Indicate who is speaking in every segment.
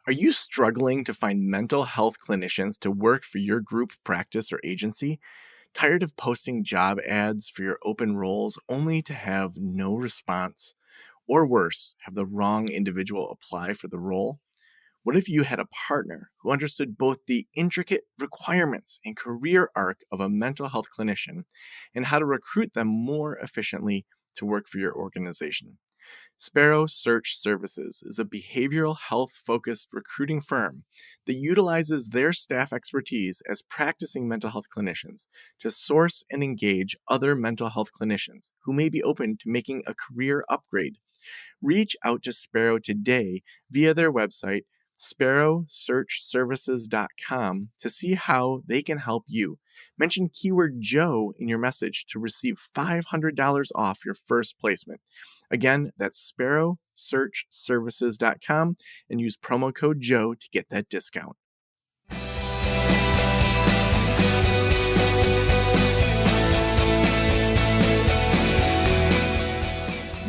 Speaker 1: Are you struggling to find mental health clinicians to work for your group practice or agency? Tired of posting job ads for your open roles only to have no response? Or worse, have the wrong individual apply for the role? What if you had a partner who understood both the intricate requirements and career arc of a mental health clinician and how to recruit them more efficiently to work for your organization? Sparrow Search Services is a behavioral health focused recruiting firm that utilizes their staff expertise as practicing mental health clinicians to source and engage other mental health clinicians who may be open to making a career upgrade. Reach out to Sparrow today via their website, sparrowsearchservices.com, to see how they can help you. Mention keyword Joe in your message to receive $500 off your first placement. Again, that's sparrowsearchservices.com and use promo code Joe to get that discount.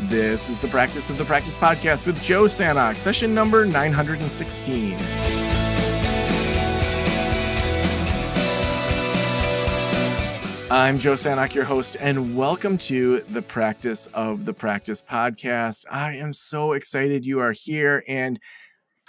Speaker 1: This is the Practice of the Practice podcast with Joe Sanok, session number 916. I'm Joe Sanok, your host, and welcome to the Practice of the Practice podcast. I am so excited you are here, and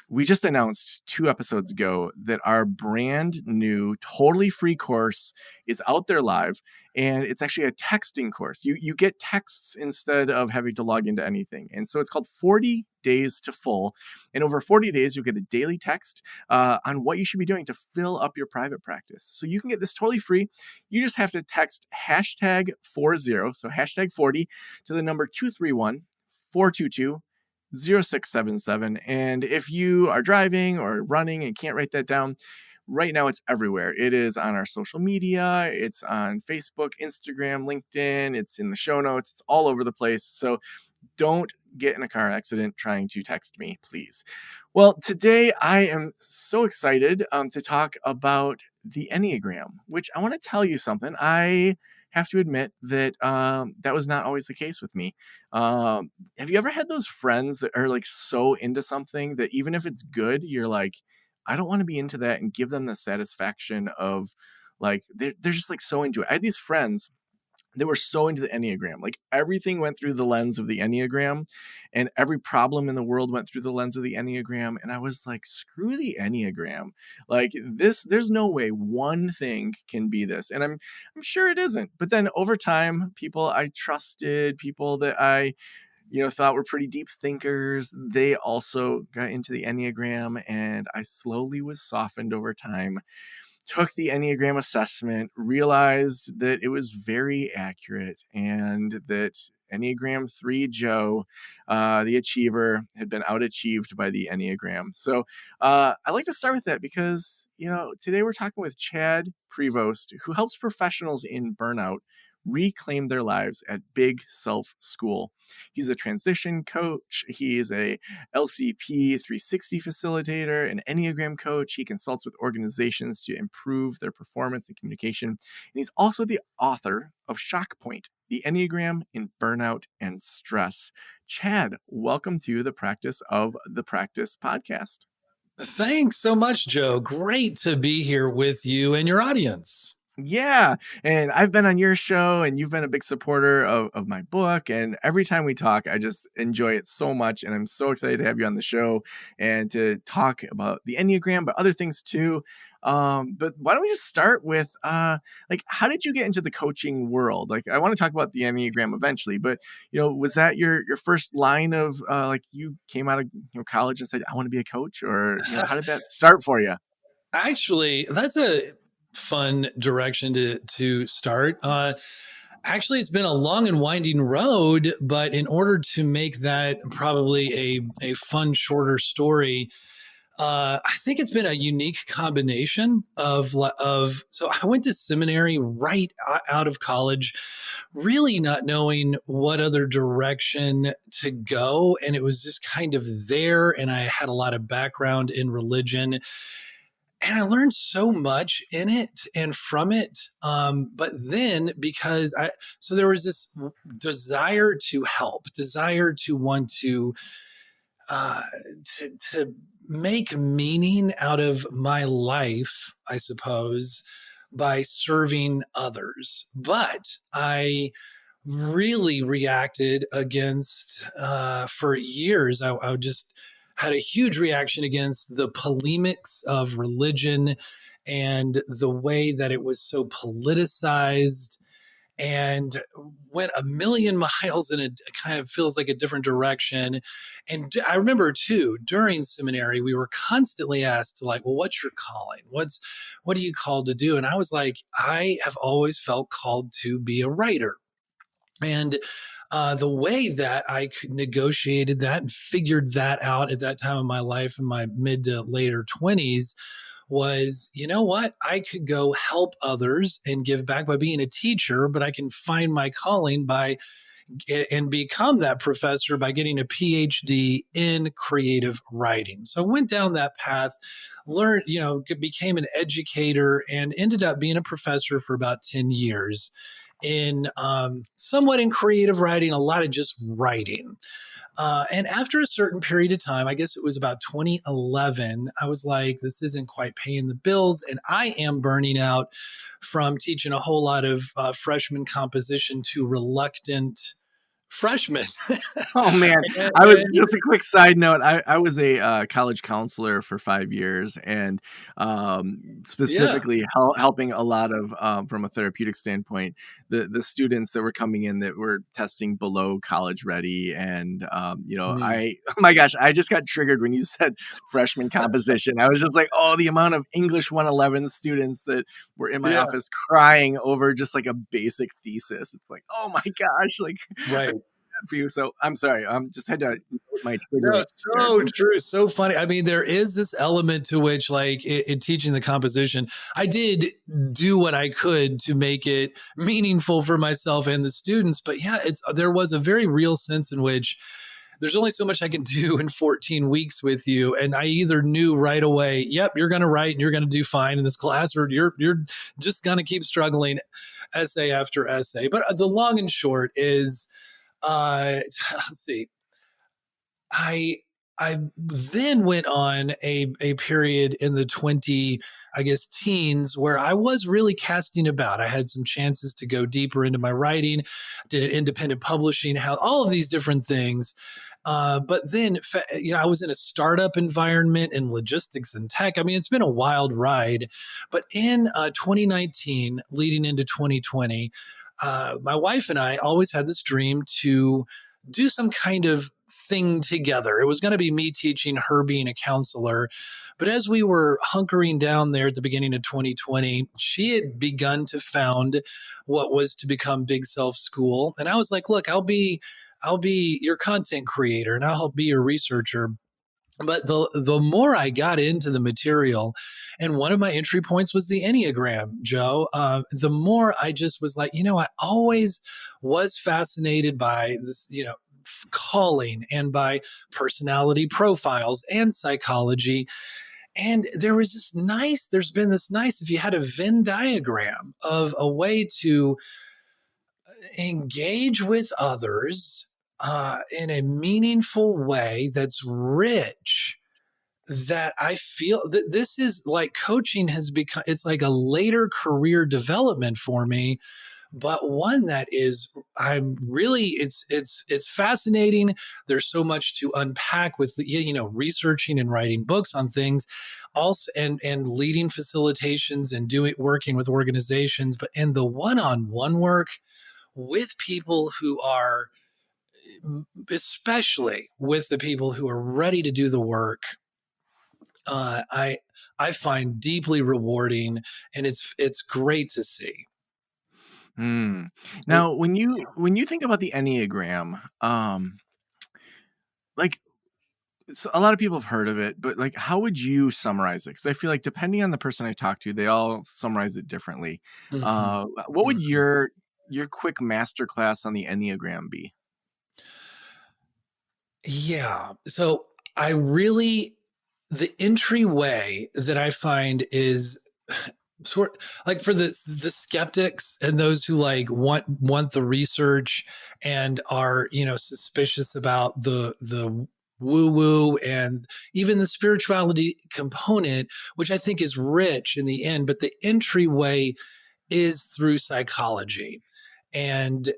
Speaker 1: we just announced 2 episodes ago that our brand new, totally free course is out there live, and it's actually a texting course. You get texts instead of having to log into anything. And so it's called 40 Days to Full. And over 40 days, you'll get a daily text on what you should be doing to fill up your private practice. So you can get this totally free. You just have to text hashtag 40, so hashtag 40, to the number 231-422-0677. And if you are driving or running and can't write that down, right now it's everywhere. It is on our social media. It's on Facebook, Instagram, LinkedIn. It's in the show notes. It's all over the place. So don't get in a car accident trying to text me, please. Well, today I am so excited to talk about the Enneagram, which I want to tell you something. I have to admit that that was not always the case with me. Have you ever had those friends that are like so into something that even if it's good, you're like, I don't want to be into that and give them the satisfaction of like, they're just like so into it. I had these friends that were so into the Enneagram. Like everything went through the lens of the Enneagram, and every problem in the world went through the lens of the Enneagram. And I was like, screw the Enneagram. Like this, there's no way one thing can be this. And I'm sure it isn't. But then over time, people I trusted, people that I thought were pretty deep thinkers, they also got into the Enneagram, and I slowly was softened over time. Took the Enneagram assessment, realized that it was very accurate, and that Enneagram 3 Joe, the achiever, had been out-achieved by the Enneagram. So I like to start with that because, today we're talking with Chad Prevost, who helps professionals in burnout reclaim their lives at Big Self School. He's a transition coach. He is a LCP 360 facilitator, an Enneagram coach. He consults with organizations to improve their performance and communication. And he's also the author of Shock Point, the Enneagram in Burnout and Stress. Chad, welcome to the Practice of the Practice podcast.
Speaker 2: Thanks so much, Joe. Great to be here with you and your audience.
Speaker 1: Yeah. And I've been on your show, and you've been a big supporter of my book. And every time we talk, I just enjoy it so much. And I'm so excited to have you on the show and to talk about the Enneagram, but other things too. But why don't we just start with how did you get into the coaching world? Like, I want to talk about the Enneagram eventually, but was that your first line of you came out of college and said, I want to be a coach, or how did that start for you?
Speaker 2: Actually, that's a fun direction to start. Actually, it's been a long and winding road, but in order to make that probably a fun, shorter story, I think it's been a unique combination of. So I went to seminary right out of college, really not knowing what other direction to go, and it was just kind of there. And I had a lot of background in religion, and I learned so much in it and from it. But then so there was this desire to help, desire to want uh, to make meaning out of my life, I suppose, by serving others. But I really reacted against, for years, I just had a huge reaction against the polemics of religion and the way that it was so politicized and went a million miles in a kind of feels like a different direction. And I remember too, during seminary, we were constantly asked to like, well, what's your calling? What are you called to do? And I was like, I have always felt called to be a writer. And the way that I negotiated that and figured that out at that time of my life in my mid to later 20s was, you know what? I could go help others and give back by being a teacher, but I can find my calling by and become that professor by getting a PhD in creative writing. So I went down that path, learned, became an educator and ended up being a professor for about 10 years in somewhat in creative writing, a lot of just writing. And after a certain period of time, I guess it was about 2011, I was like, this isn't quite paying the bills. And I am burning out from teaching a whole lot of freshman composition to reluctant freshmen.
Speaker 1: Oh man, I was
Speaker 2: And
Speaker 1: just a quick side note. I was a college counselor for 5 years, and
Speaker 2: yeah.
Speaker 1: specifically helping a lot of from a therapeutic standpoint, the students that were coming in that were testing below college ready, and
Speaker 2: Mm.
Speaker 1: I oh my gosh, I just got triggered when you said freshman composition. I was just like, oh, the amount of English 111 students that were in my
Speaker 2: Yeah.
Speaker 1: office crying over just like a basic thesis. It's like, oh my gosh, like
Speaker 2: Right.
Speaker 1: for you. So I'm sorry. Just had to note my
Speaker 2: No,
Speaker 1: trigger there.
Speaker 2: so true, so funny. I mean, there is this element to which, like, in teaching the composition, I did do what I could to make it meaningful for myself and the students. But yeah, it's there was a very real sense in which there's only so much I can do in 14 weeks with you, and I either knew right away, yep, you're going to write and you're going to do fine in this class, or you're just going to keep struggling, essay after essay. But the long and short is, let's see. I I then went on a period in the 20, I guess, teens where I was really casting about. I had some chances to go deeper into my writing, did an independent publishing, how all of these different things. But then, I was in a startup environment in logistics and tech. I mean, it's been a wild ride. But in 2019, leading into 2020, my wife and I always had this dream to do some kind of thing together. It was going to be me teaching, her being a counselor. But as we were hunkering down there at the beginning of 2020, she had begun to found what was to become Big Self School. And I was like, look, I'll be your content creator and I'll be your researcher. But the more I got into the material, and one of my entry points was the Enneagram, Joe, the more I just was like, I always was fascinated by this, calling and by personality profiles and psychology. And there's been this nice, if you had a Venn diagram of a way to engage with others in a meaningful way that's rich, that I feel that this is like coaching has become, it's like a later career development for me, but one that is, I'm really, it's fascinating. There's so much to unpack with, researching and writing books on things also, and leading facilitations and working with organizations, but and the one-on-one work with people who are, especially with the people who are ready to do the work, uh, I I find deeply rewarding, and it's great to see.
Speaker 1: Hmm.
Speaker 2: Well,
Speaker 1: Now, when you think about the Enneagram, like a lot of people have heard of it, but like, how would you summarize it? Because I feel like depending on the person I talk to, they all summarize it differently.
Speaker 2: mhm,
Speaker 1: What would
Speaker 2: mhm.
Speaker 1: your quick master class on the Enneagram be?
Speaker 2: Yeah. So I really, the entryway that I find is sort like for the skeptics and those who like want the research and are suspicious about the woo woo and even the spirituality component, which I think is rich in the end, but the entryway is through psychology and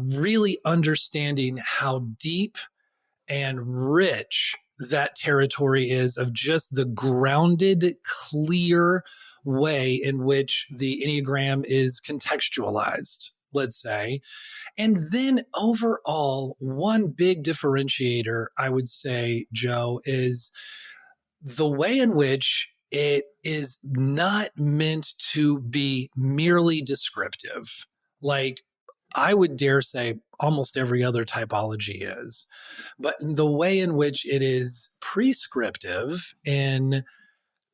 Speaker 2: really understanding how deep and rich that territory is of just the grounded, clear way in which the Enneagram is contextualized, let's say. And then overall, one big differentiator, I would say, Joe, is the way in which it is not meant to be merely descriptive. Like, I would dare say almost every other typology is, but the way in which it is prescriptive in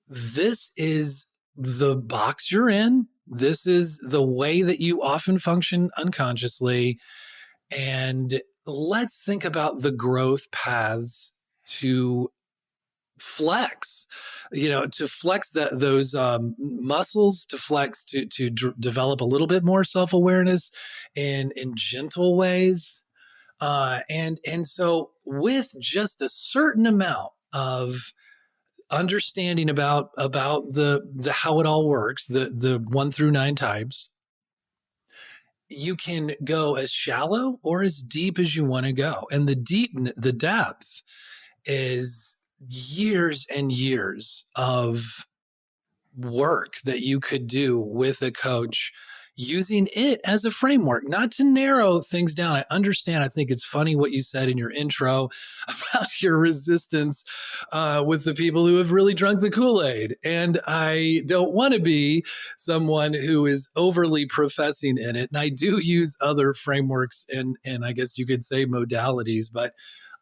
Speaker 2: this is the box you're in, this is the way that you often function unconsciously, and let's think about the growth paths to flex, to flex those muscles, to flex to develop a little bit more self-awareness in gentle ways, and so with just a certain amount of understanding about the how it all works, the 1 through 9 types, you can go as shallow or as deep as you want to go. And the depth is years and years of work that you could do with a coach using it as a framework, not to narrow things down. I understand. I think it's funny what you said in your intro about your resistance with the people who have really drunk the Kool-Aid. And I don't want to be someone who is overly professing in it. And I do use other frameworks and I guess you could say modalities, but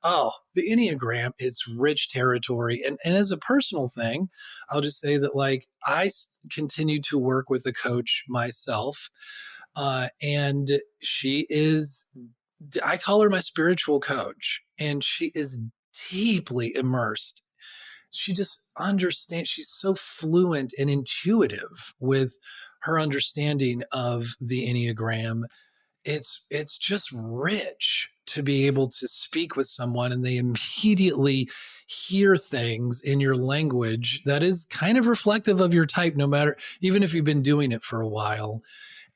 Speaker 2: oh, the Enneagram, it's rich territory. And as a personal thing, I'll just say that like continue to work with a coach myself. And she is, I call her my spiritual coach, and she is deeply immersed. She just understands, she's so fluent and intuitive with her understanding of the Enneagram. It's just rich to be able to speak with someone and they immediately hear things in your language that is kind of reflective of your type, no matter, even if you've been doing it for a while.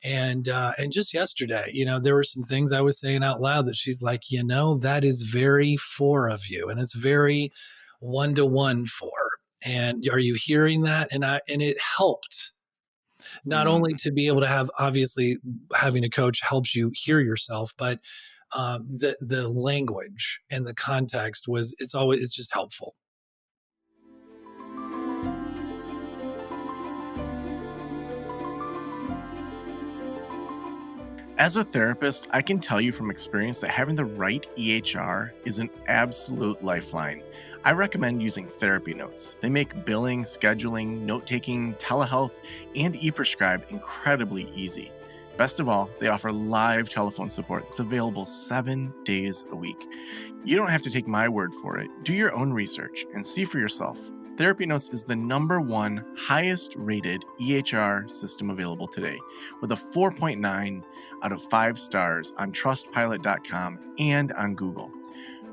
Speaker 2: And just yesterday, there were some things I was saying out loud that she's like, that is very four of you, and it's very 1-to-1 four. And are you hearing that? And it helped not only
Speaker 1: Mm.
Speaker 2: to be able to have, obviously having a coach helps you hear yourself, but the language and the context it's just helpful.
Speaker 1: As a therapist, I can tell you from experience that having the right EHR is an absolute lifeline. I recommend using therapy notes. They make billing, scheduling, note taking, telehealth, and e prescribe incredibly easy. Best of all, they offer live telephone support that's available 7 days a week. You don't have to take my word for it. Do your own research and see for yourself. Therapy Notes is the #1 highest rated EHR system available today, with a 4.9 out of 5 stars on trustpilot.com and on Google.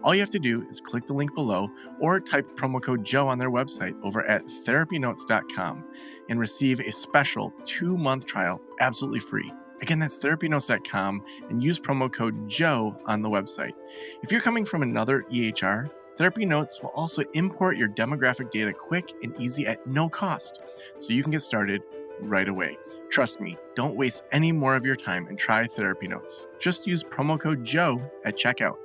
Speaker 1: All you have to do is click the link below or type promo code Joe on their website over at therapynotes.com and receive a special 2-month trial absolutely free. Again, that's therapynotes.com and use promo code Joe on the website. If you're coming from another EHR, Therapy Notes will also import your demographic data quick and easy at no cost, so you can get started right away. Trust me, don't waste any more of your time and try Therapy Notes. Just use promo code Joe at checkout.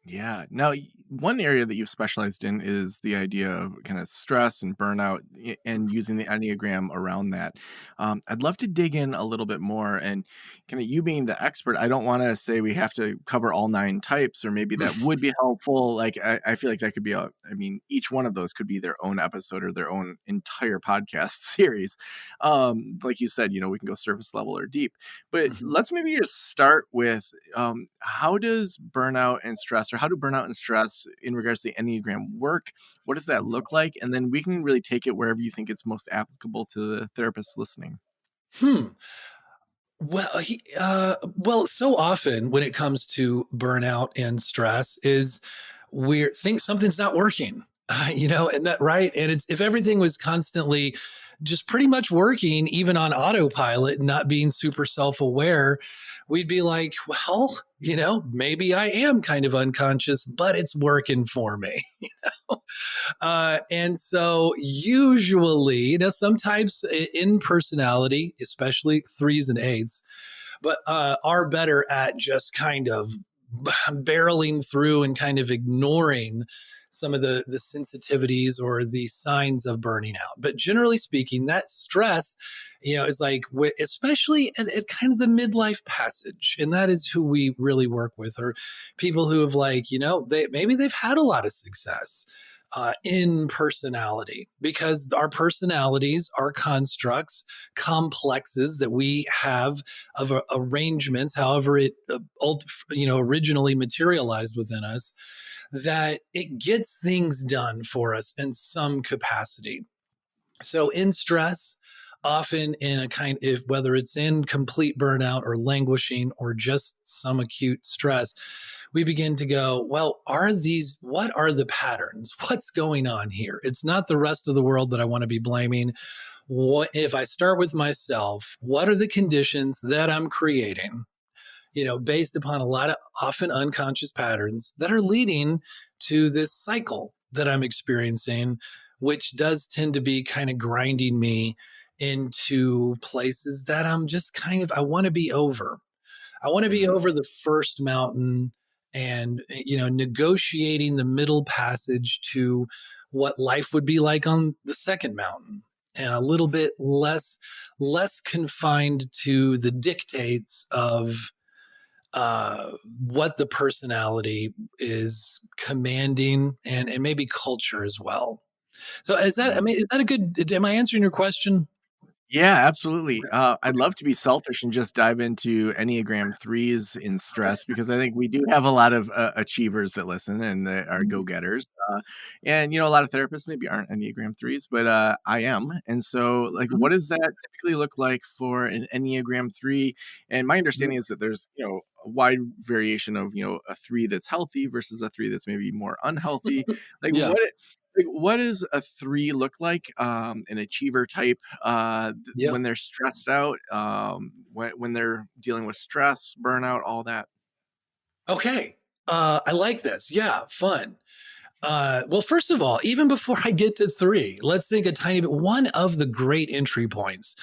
Speaker 1: Yeah. Now, one area that you've specialized in is the idea of kind of stress and burnout and using the Enneagram around that. I'd love to dig in a little bit more. And kind of you being the expert, I don't want to say we have to cover all 9 types, or maybe that would be helpful. Like, I feel like that could be each one of those could be their own episode or their own entire podcast series. Like you said, we can go surface level or deep. But
Speaker 2: Mhm.
Speaker 1: let's maybe just start with how does burnout and stress, or how do burnout and stress in regards to the Enneagram work? What does that look like? And then we can really take it wherever you think it's most applicable to the therapist listening.
Speaker 2: Hmm. Well, so often when it comes to burnout and stress is we think something's not working, and that right. And it's if everything was constantly just pretty much working, even on autopilot, not being super self aware, we'd be like, well, maybe I am kind of unconscious, but it's working for me. And so usually, now sometimes in personality, especially threes and eights, but are better at just kind of barreling through and kind of ignoring some of the sensitivities or the signs of burning out. But generally speaking, that stress, is like, especially at kind of the midlife passage, and that is who we really work with, or people who have like, maybe they've had a lot of success. In personality, because our personalities are constructs, complexes that we have of arrangements, however it originally materialized within us, that it gets things done for us in some capacity. So in stress, often in a kind if whether it's in complete burnout or languishing or just some acute stress, we begin to go, well, what are the patterns? What's going on here? It's not the rest of the world that I want to be blaming. What if I start with myself? What are the conditions that I'm creating, based upon a lot of often unconscious patterns that are leading to this cycle that I'm experiencing, which does tend to be kind of grinding me into places that I'm just kind of, I want to be over. I want to be
Speaker 1: Mhm.
Speaker 2: over the first mountain and, negotiating the middle passage to what life would be like on the second mountain, and a little bit less confined to the dictates of what the personality is commanding, and maybe culture as well. So is that, I
Speaker 1: Mhm.
Speaker 2: mean, is that a good, am I answering your question?
Speaker 1: Yeah, absolutely.
Speaker 2: Okay.
Speaker 1: I'd
Speaker 2: Okay.
Speaker 1: love to be selfish and just dive into Enneagram threes in stress because I think we do have a lot of achievers that listen and that are go getters. And a lot of therapists maybe aren't Enneagram threes, but I am. And so, like, what
Speaker 2: Mhm.
Speaker 1: does that typically look like for an Enneagram three? And my understanding is that there's a wide variation of a three that's healthy versus a three that's maybe more unhealthy. Like,
Speaker 2: Yeah.
Speaker 1: what does a three look like? An achiever type
Speaker 2: Yeah.
Speaker 1: when they're stressed out, when they're dealing with stress, burnout, all that.
Speaker 2: Okay. I like this. Yeah. Fun. Well, first of all, even before I get to three, let's think a tiny bit. One of the great entry points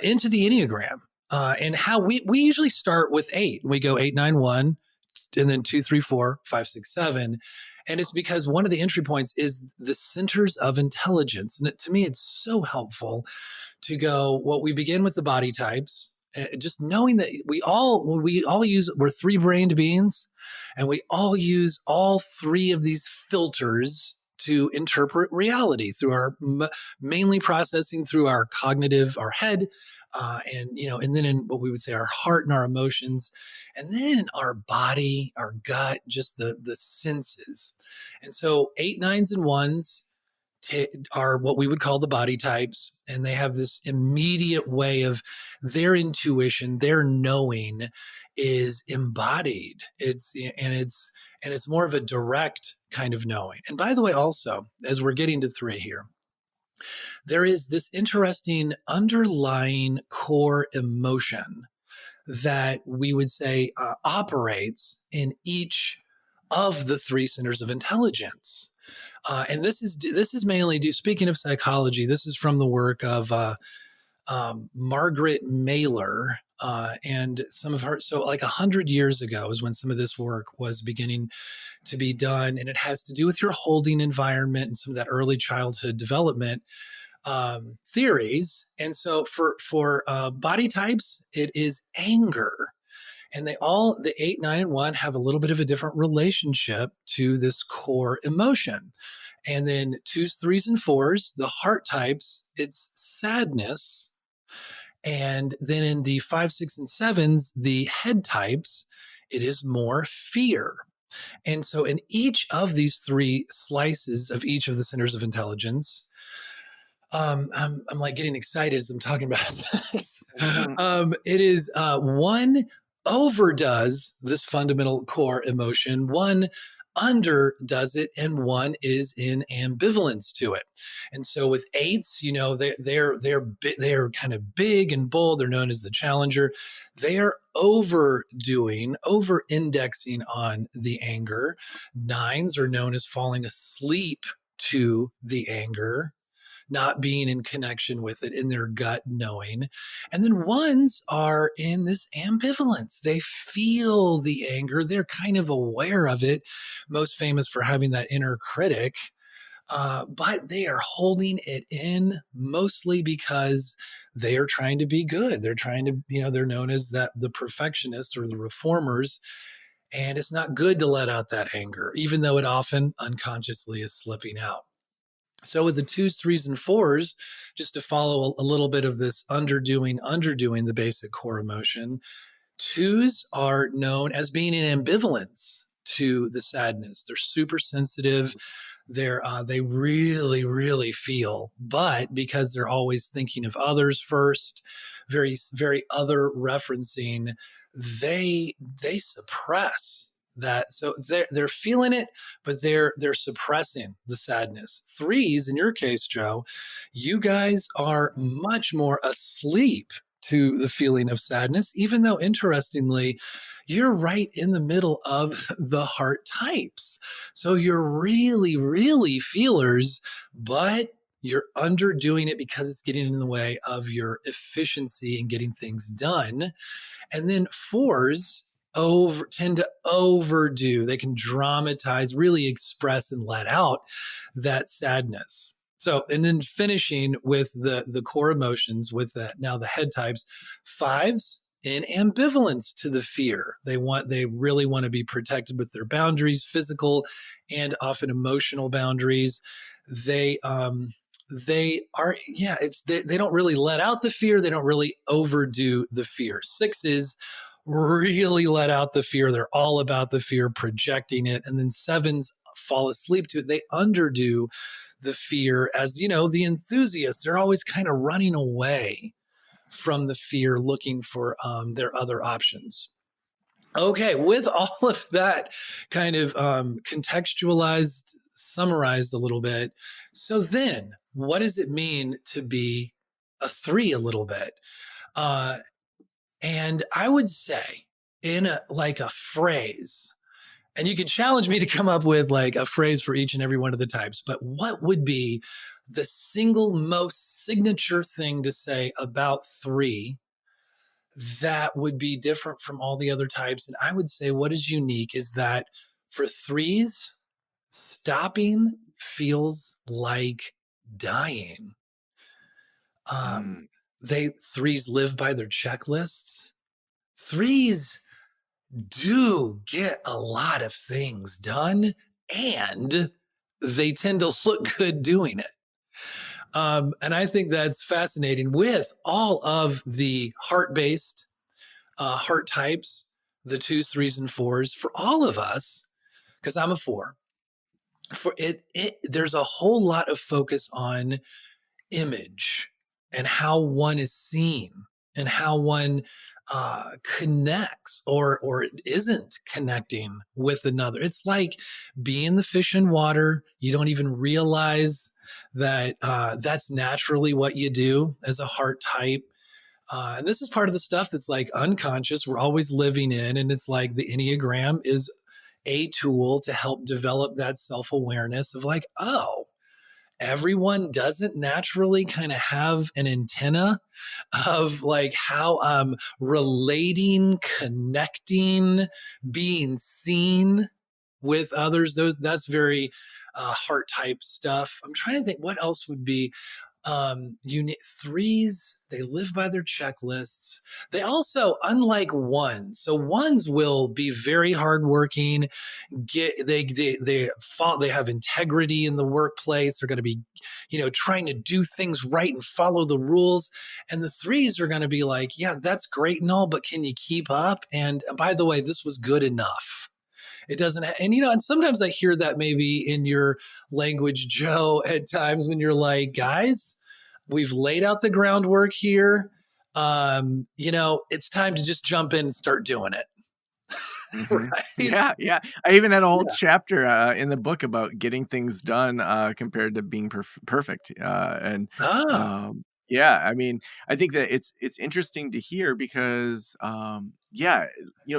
Speaker 2: into the Enneagram, and how we usually start with eight. We go 8, 9, 1, and then 2, 3, 4, 5, 6, 7. And it's because one of the entry points is the centers of intelligence. And to me, it's so helpful to go, well, we begin with the body types, just knowing that we're three-brained beings, and we all use all three of these filters to interpret reality through our mainly processing through our cognitive, our head, and then in what we would say our heart and our emotions, and then our body, our gut, just the senses. And so eight, nines, and ones are what we would call the body types, and they have this immediate way of their intuition, their knowing is embodied. It's more of a direct kind of knowing. And by the way, also, as we're getting to three here, there is this interesting underlying core emotion that we would say operates in each of the three centers of intelligence. And this is mainly due. Speaking of psychology, this is from the work of Margaret Mailer, and some of her. So, like 100 years ago, is when some of this work was beginning to be done, and it has to do with your holding environment and some of that early childhood development theories. And so, for body types, it is anger, and the 8, 9, and 1 have a little bit of a different relationship to this core emotion. And then twos, threes, and fours, the heart types, it's sadness. And then in the 5, 6, and 7s, the head types, it is more fear. And so in each of these three slices of each of the centers of intelligence, I'm like getting excited as I'm talking about this.
Speaker 1: Mhm.
Speaker 2: It is one overdoes this fundamental core emotion, one underdoes it, and one is in ambivalence to it. And so with eights, you know, they're kind of big and bold. They're known as the challenger. They are overdoing, over indexing on the anger. Nines are known as falling asleep to the anger, not being in connection with it in their gut knowing. And then ones are in this ambivalence. They feel the anger, they're kind of aware of it, most famous for having that inner critic. But they are holding it in mostly because they are trying to be good. They're trying to, you know, they're known as that the perfectionists or the reformers. And it's not good to let out that anger, even though it often unconsciously is slipping out. So with the twos, threes, and fours, just to follow a little bit of this underdoing the basic core emotion, twos are known as being in ambivalence to the sadness. They're super sensitive. They really feel, but because they're always thinking of others first, very other referencing, they suppress that. So they're feeling it, but they're suppressing the sadness. Threes, in your case, Joe, you guys are much more asleep to the feeling of sadness, even though interestingly, you're right in the middle of the heart types. So you're really feelers, but you're underdoing it because it's getting in the way of your efficiency and getting things done. And then fours tend to overdo. They can dramatize, really express and let out that sadness. So, and then finishing with the core emotions with that, now the head types, fives in ambivalence to the fear. They really want to be protected with their boundaries, physical and often emotional boundaries. They are, yeah, they don't really let out the fear, they don't really overdo the fear. Sixes really let out the fear, they're all about the fear, projecting it. And then sevens fall asleep to it, they underdo the fear. As you know, the enthusiasts, they're always kind of running away from the fear, looking for their other options. Okay, with all of that kind of contextualized, summarized a little bit. So then, what does it mean to be a three a little bit? Uh, and I would say, in a phrase, and you could challenge me to come up with like a phrase for each and every one of the types, but what would be the single most signature thing to say about three that would be different from all the other types? And I would say what is unique is that for threes, stopping feels like dying. Um,
Speaker 1: Mm.
Speaker 2: they threes live by their checklists. Threes do get a lot of things done, and they tend to look good doing it. And I think that's fascinating with all of the heart based heart types, the twos, threes, and fours, for all of us, because I'm a four. For there's a whole lot of focus on image and how one is seen and how one connects or isn't connecting with another. It's like being the fish in water. You don't even realize that that's naturally what you do as a heart type. And this is part of the stuff that's like unconscious, we're always living in. And it's like the Enneagram is a tool to help develop that self awareness of like, oh, everyone doesn't naturally kind of have an antenna of like how I'm relating, connecting, being seen with others. That's very heart type stuff. I'm trying to think what else would be unit. Threes, they live by their checklists. They also, unlike ones, so ones will be very hardworking, they have integrity in the workplace, they're going to be, you know, trying to do things right and follow the rules. And the threes are going to be like, yeah, that's great and all, but can you keep up? And by the way, this was good enough. It doesn't and you know, and sometimes I hear that maybe in your language, Joe, at times when you're like, guys, we've laid out the groundwork here. It's time to just jump in and start doing it.
Speaker 1: Mhm.
Speaker 2: Right?
Speaker 1: Yeah, yeah. I even had a whole
Speaker 2: Yeah.
Speaker 1: chapter, in the book about getting things done, compared to being perfect,
Speaker 2: Ah.
Speaker 1: yeah, I mean, I think that it's interesting to hear because, yeah,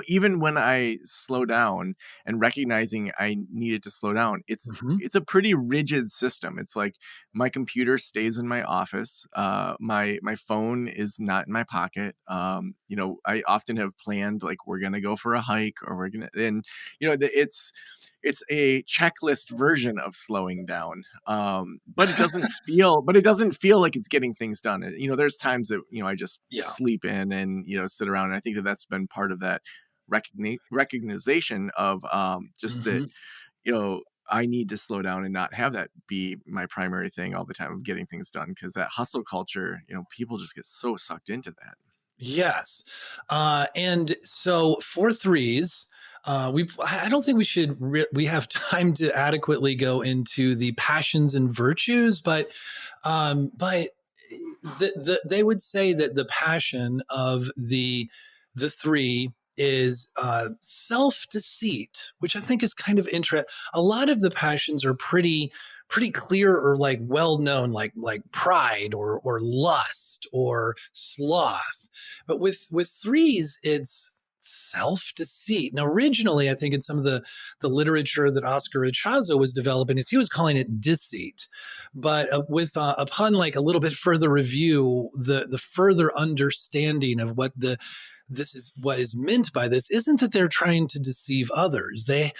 Speaker 1: even when I slow down and recognizing I needed to slow down,
Speaker 2: Mhm.
Speaker 1: it's a pretty rigid system. It's like my computer stays in my office, my phone is not in my pocket. I often have planned like we're gonna go for a hike or we're gonna and it's a checklist version of slowing down. But it doesn't feel like it's getting things done. There's times that I just
Speaker 2: Yeah.
Speaker 1: sleep in and sit around. And I think that that's been part of that recognition of just that
Speaker 2: Mhm.
Speaker 1: you know I need to slow down and not have that be my primary thing all the time of getting things done, because that hustle culture, people just get so sucked into that.
Speaker 2: Yes. And so for threes, I don't think we have time to adequately go into the passions and virtues, but they would say that the passion of the three is self deceit, which I think is kind of interesting. A lot of the passions are pretty clear or like well known, like pride or lust or sloth. But with threes, it's self deceit. Now, originally, I think in some of the literature that Oscar Ichazo was developing, is he was calling it deceit. But with upon like a little bit further review, the further understanding of this is what is meant by this isn't that they're trying to deceive others. They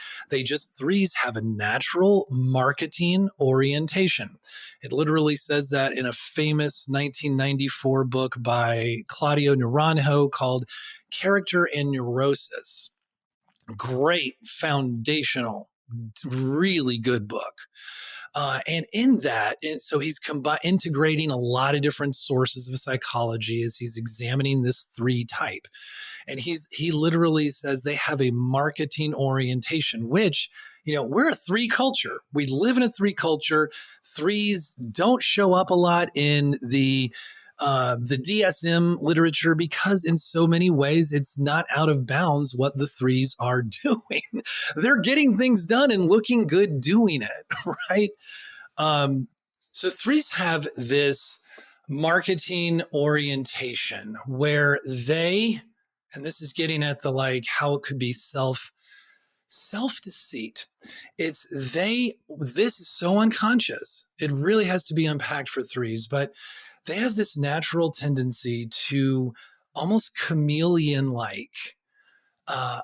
Speaker 2: just threes have a natural marketing orientation. It literally says that in a famous 1994 book by Claudio Naranjo called Character and Neurosis. Great foundational, really good book. And in that, so he's integrating a lot of different sources of psychology as he's examining this three type. And he literally says they have a marketing orientation, which we're a three culture. We live in a three culture. Threes don't show up a lot in the DSM literature because in so many ways it's not out of bounds what the threes are doing. They're getting things done and looking good doing it, right? Um, so threes have this marketing orientation where and this is getting at the like how it could be self deceit. This is so unconscious. It really has to be unpacked for threes, but they have this natural tendency to almost chameleon like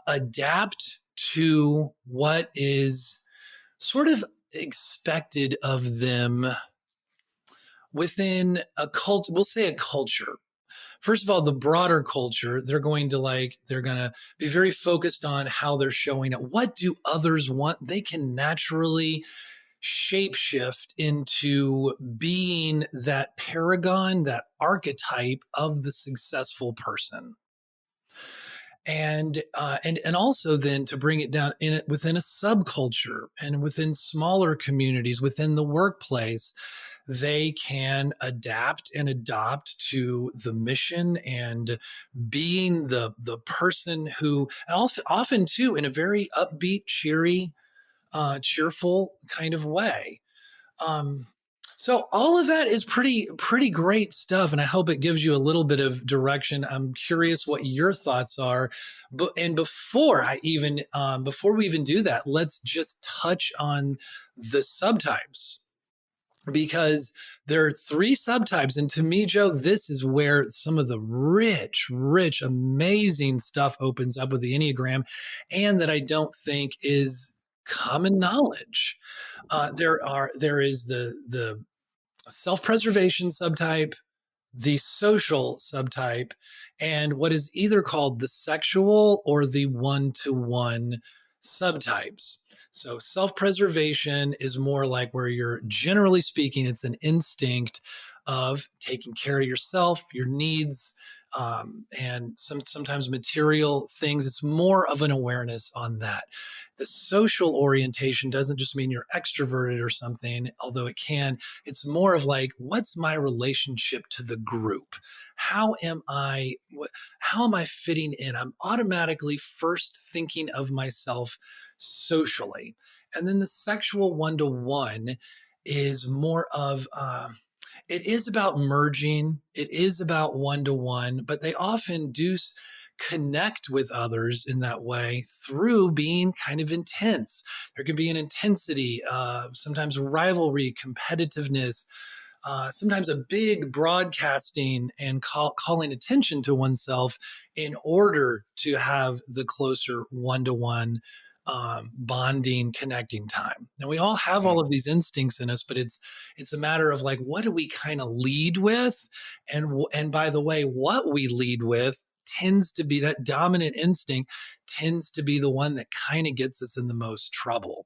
Speaker 2: adapt to what is sort of expected of them within a cult, we'll say a culture. First of all, the broader culture, they're going to be very focused on how they're showing up. What do others want? They can naturally shapeshift into being that paragon, that archetype of the successful person. And also then to bring it down within a subculture and within smaller communities within the workplace, they can adapt and adopt to the mission and being the person who often too in a very upbeat cheerful kind of way. um, so all of that is pretty great stuff, and I hope it gives you a little bit of direction. I'm curious what your thoughts are, but and before we even do that, let's just touch on the subtypes, because there are three subtypes. And to me, Joe, this is where some of the rich, amazing stuff opens up with the Enneagram, and that I don't think is common knowledge. There is the self-preservation subtype, the social subtype, and what is either called the sexual or the one-to-one subtypes. So self-preservation is more like where you're generally speaking, it's an instinct of taking care of yourself, your needs, and sometimes material things. It's more of an awareness on that. The social orientation doesn't just mean you're extroverted or something, although it can. It's more of like, what's my relationship to the group? How am I? How am I fitting in? I'm automatically first thinking of myself socially, and then the sexual one-to-one is more of it is about merging, it is about one-to-one, but they often do connect with others in that way through being kind of intense. There can be an intensity, sometimes rivalry, competitiveness, sometimes a big broadcasting and calling attention to oneself in order to have the closer one-to-one bonding, connecting time. And we all have all of these instincts in us, but it's a matter of like, what do we kind of lead with? And by the way, what we lead with tends to be that dominant instinct tends to be the one that kind of gets us in the most trouble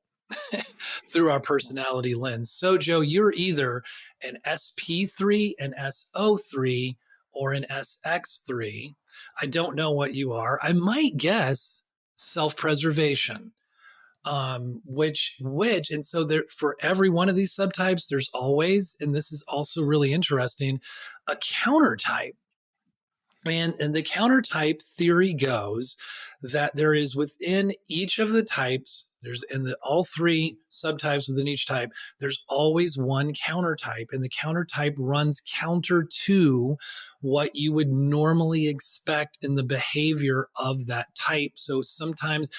Speaker 2: through our personality lens. So, Joe, you're either an SP3, an SO3, or an SX3. I don't know what you are. I might guess self-preservation. And so there for every one of these subtypes, there's always, and this is also really interesting, a counter type. And the counter type theory goes that there is within each of the types, there's in the all three subtypes within each type, there's always one counter type, and the counter type runs counter to what you would normally expect in the behavior of that type. So sometimes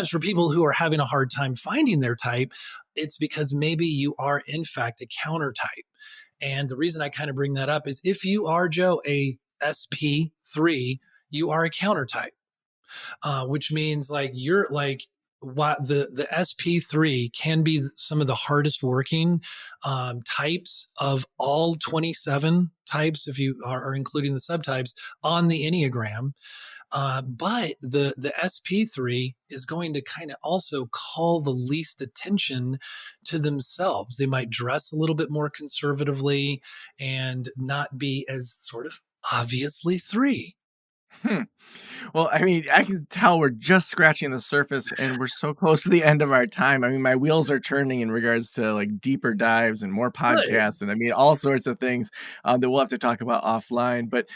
Speaker 2: for people who are having a hard time finding their type, it's because maybe you are in fact a counter type. And the reason I kind of bring that up is if you are, Joe, a SP3, you are a counter type, which means like you're like what the SP3 can be some of the hardest working types of all 27 types, if you are including the subtypes on the Enneagram. But the SP3 is going to kind of also call the least attention to themselves. They might dress a little bit more conservatively and not be as sort of obviously three.
Speaker 1: Hmm. Well, I mean, I can tell we're just scratching the surface and we're so close to the end of our time. I mean, my wheels are turning in regards to like deeper dives and more
Speaker 2: Good.
Speaker 1: podcasts and I mean, all sorts of things that we'll have to talk about offline. But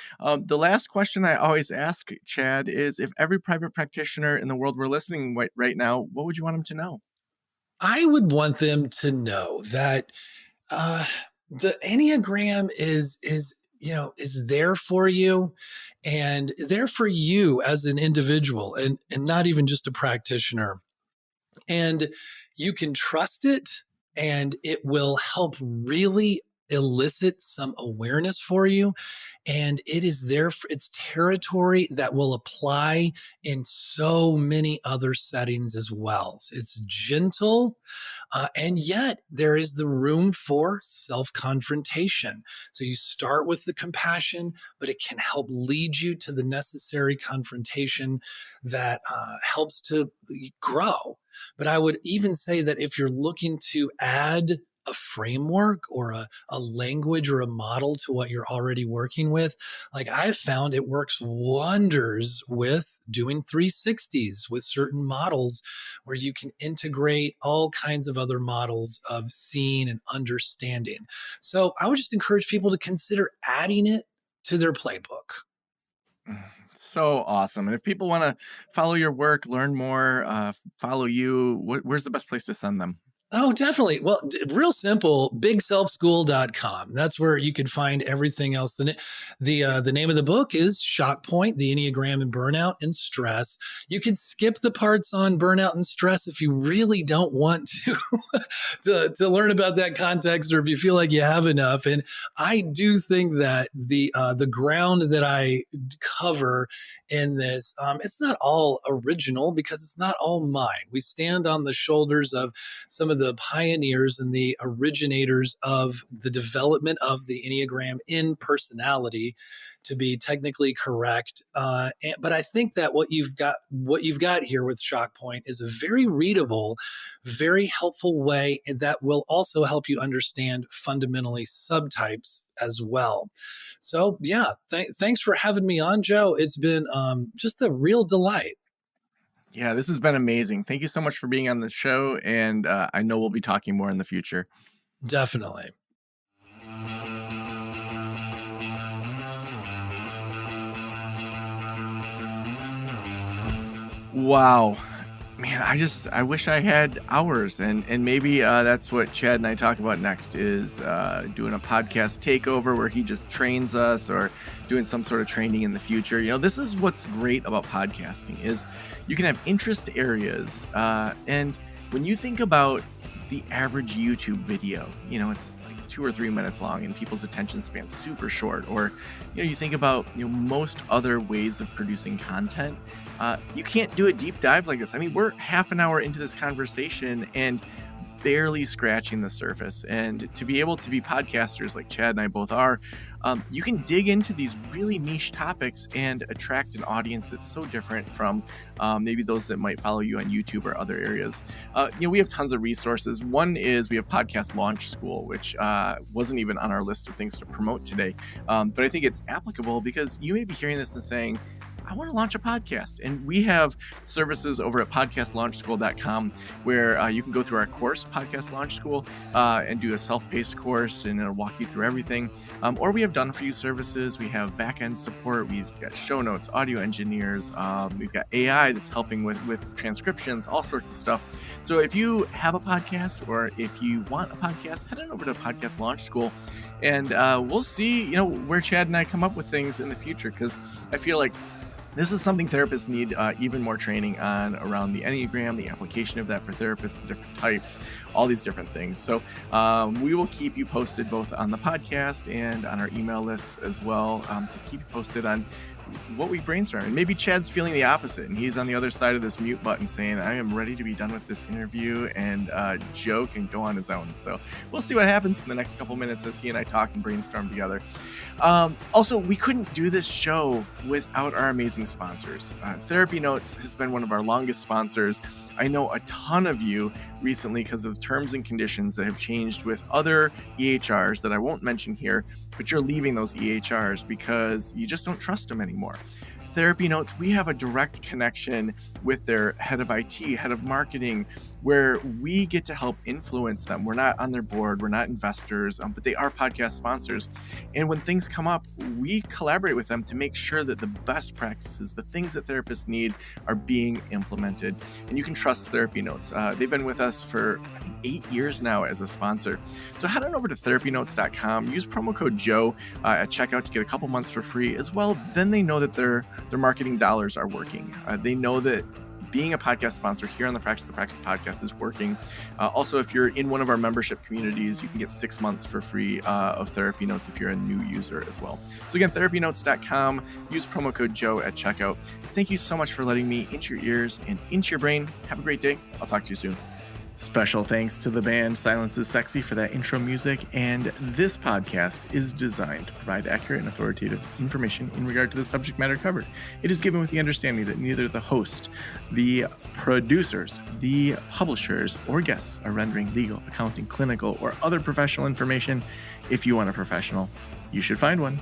Speaker 1: the last question I always ask, Chad, is if every private practitioner in the world were listening right now, what would you want them to know?
Speaker 2: I would want them to know that uh, the Enneagram is there for you and there for you as an individual and not even just a practitioner. And you can trust it and it will help really elicit some awareness for you, and it is there for its territory that will apply in so many other settings as well. So it's gentle, and yet there is the room for self confrontation. So you start with the compassion, but it can help lead you to the necessary confrontation that helps to grow. But I would even say that if you're looking to add a framework or a language or a model to what you're already working with, like I've found it works wonders with doing 360s with certain models where you can integrate all kinds of other models of seeing and understanding. So I would just encourage people to consider adding it to their playbook.
Speaker 1: So awesome. And if people want to follow your work, learn more, follow you, where's the best place to send them?
Speaker 2: Oh, definitely. Well, real simple, bigselfschool.com. That's where you can find everything else. The name of the book is Shock Point, the Enneagram and Burnout and Stress. You can skip the parts on burnout and stress if you really don't want to, to learn about that context or if you feel like you have enough. And I do think that the ground that I cover in this, it's not all original because it's not all mine. We stand on the shoulders of some of of the pioneers and the originators of the development of the Enneagram in personality, to be technically correct. But I think that what you've got here with Shock Point is a very readable, very helpful way that will also help you understand fundamentally subtypes as well. So yeah, thanks for having me on, Joe. It's been just a real delight.
Speaker 1: Yeah, this has been amazing. Thank you so much for being on the show. And I know we'll be talking more in the future.
Speaker 2: Definitely.
Speaker 1: Wow. Man, I wish I had hours, and maybe that's what Chad and I talk about next, is doing a podcast takeover where he just trains us, or doing some sort of training in the future. This is what's great about podcasting, is you can have interest areas, and when you think about the average YouTube video, it's like 2 or 3 minutes long, and people's attention span's super short. Or you think about most other ways of producing content. You can't do a deep dive like this. I mean, we're half an hour into this conversation and barely scratching the surface. And to be able to be podcasters like Chad and I both are, you can dig into these really niche topics and attract an audience that's so different from maybe those that might follow you on YouTube or other areas. We have tons of resources. One is we have Podcast Launch School, which wasn't even on our list of things to promote today. But I think it's applicable, because you may be hearing this and saying, I want to launch a podcast. And we have services over at podcastlaunchschool.com where you can go through our course, Podcast Launch School, and do a self-paced course, and it'll walk you through everything. Or we have done-for-you services. We have back-end support. We've got show notes, audio engineers. We've got AI that's helping with transcriptions, all sorts of stuff. So if you have a podcast, or if you want a podcast, head on over to Podcast Launch School, and we'll see, where Chad and I come up with things in the future, because I feel like this is something therapists need even more training on, around the Enneagram, the application of that for therapists, the different types, all these different things. So we will keep you posted both on the podcast and on our email lists as well, to keep you posted on what we brainstorm. And maybe Chad's feeling the opposite, and he's on the other side of this mute button saying, I am ready to be done with this interview and joke and go on his own. So we'll see what happens in the next couple minutes as he and I talk and brainstorm together. Also, we couldn't do this show without our amazing sponsors. Therapy Notes has been one of our longest sponsors. I know a ton of you recently, because of terms and conditions that have changed with other EHRs that I won't mention here, but you're leaving those EHRs because you just don't trust them anymore. Therapy Notes, we have a direct connection with their head of IT, head of marketing, where we get to help influence them. We're not on their board, we're not investors, but they are podcast sponsors. And when things come up, we collaborate with them to make sure that the best practices, the things that therapists need, are being implemented. And you can trust Therapy Notes. They've been with us for 8 years now as a sponsor. So head on over to therapynotes.com, use promo code Joe at checkout to get a couple months for free as well. Then they know that their marketing dollars are working. They know that being a podcast sponsor here on the Practice podcast is working. Also, if you're in one of our membership communities, you can get 6 months for free of Therapy Notes if you're a new user as well. So again, therapynotes.com, use promo code Joe at checkout. Thank you so much for letting me into your ears and into your brain. Have a great day. I'll talk to you soon. Special thanks to the band Silence is Sexy for that intro music, and this podcast is designed to provide accurate and authoritative information in regard to the subject matter covered. It is given with the understanding that neither the host, the producers, the publishers, or guests are rendering legal, accounting, clinical, or other professional information. If you want a professional, you should find one.